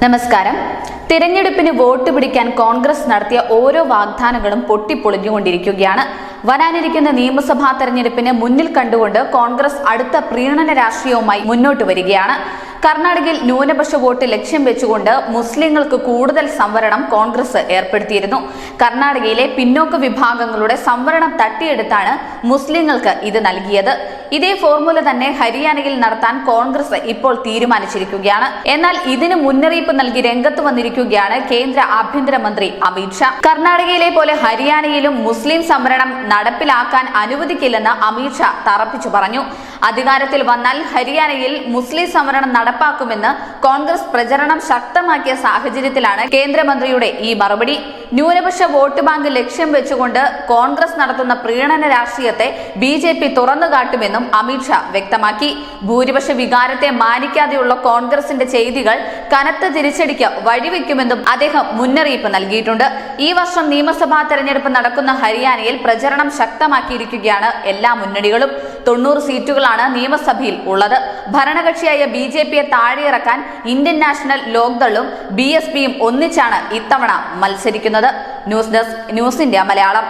നമസ്കാരം. തിരഞ്ഞെടുപ്പിന് വോട്ട് പിടിക്കാൻ കോൺഗ്രസ് നടത്തിയ ഓരോ വാഗ്ദാനങ്ങളും പൊട്ടിപ്പൊളിഞ്ഞുകൊണ്ടിരിക്കുകയാണ്. വരാനിരിക്കുന്ന നിയമസഭാ തെരഞ്ഞെടുപ്പിന് മുന്നിൽ കണ്ടുകൊണ്ട് കോൺഗ്രസ് അടുത്ത പ്രീണന രാഷ്ട്രീയവുമായി മുന്നോട്ട് വരികയാണ്. കർണാടകയിൽ ന്യൂനപക്ഷ വോട്ട് ലക്ഷ്യം വെച്ചുകൊണ്ട് മുസ്ലിങ്ങൾക്ക് കൂടുതൽ സംവരണം കോൺഗ്രസ് ഏർപ്പെടുത്തിയിരുന്നു. കർണാടകയിലെ പിന്നോക്ക വിഭാഗങ്ങളുടെ സംവരണം തട്ടിയെടുത്താണ് മുസ്ലിങ്ങൾക്ക് ഇത് നൽകിയത്. ഇതേ ഫോർമുല തന്നെ ഹരിയാനയിൽ നടത്താൻ കോൺഗ്രസ് ഇപ്പോൾ തീരുമാനിച്ചിരിക്കുകയാണ്. എന്നാൽ ഇതിന് മുന്നറിയിപ്പ് നൽകി രംഗത്ത് വന്നിരിക്കുകയാണ് കേന്ദ്ര ആഭ്യന്തരമന്ത്രി അമിത് ഷാ. കർണാടകയിലെ പോലെ ഹരിയാനയിലും മുസ്ലിം സംവരണം നടപ്പിലാക്കാൻ അനുവദിക്കില്ലെന്ന് അമിത് ഷാ തറപ്പിച്ചു പറഞ്ഞു. അധികാരത്തിൽ വന്നാൽ ഹരിയാനയിൽ മുസ്ലിം സംവരണം നടപ്പാക്കുമെന്ന് കോൺഗ്രസ് പ്രചരണം ശക്തമാക്കിയ സാഹചര്യത്തിലാണ് കേന്ദ്രമന്ത്രിയുടെ ഈ മറുപടി. ന്യൂനപക്ഷ വോട്ട് ബാങ്ക് ലക്ഷ്യം വെച്ചുകൊണ്ട് കോൺഗ്രസ് നടത്തുന്ന പ്രീണന രാഷ്ട്രീയത്തെ BJP തുറന്നുകാട്ടുമെന്നും അമിത് ഷാ വ്യക്തമാക്കി. ഭൂരിപക്ഷ വികാരത്തെ മാനിക്കാതെയുള്ള കോൺഗ്രസിന്റെ ചെയ്തികൾ കനത്ത തിരിച്ചടിക്ക് വഴിവെക്കുമെന്നും അദ്ദേഹം മുന്നറിയിപ്പ് നൽകിയിട്ടുണ്ട്. ഈ വർഷം നിയമസഭാ തെരഞ്ഞെടുപ്പ് നടക്കുന്ന ഹരിയാനയിൽ പ്രചരണം ശക്തമാക്കിയിരിക്കുകയാണ് എല്ലാ മുന്നണികളും. 90 സീറ്റുകളാണ് നിയമസഭയിൽ ഉള്ളത്. ഭരണകക്ഷിയായ BJPയെ താഴെയിറക്കാൻ ഇന്ത്യൻ നാഷണൽ ലോക്ദളും BSPയും ഒന്നിച്ചാണ് ഇത്തവണ മത്സരിക്കുന്നത്. News desk, news India Malayalam.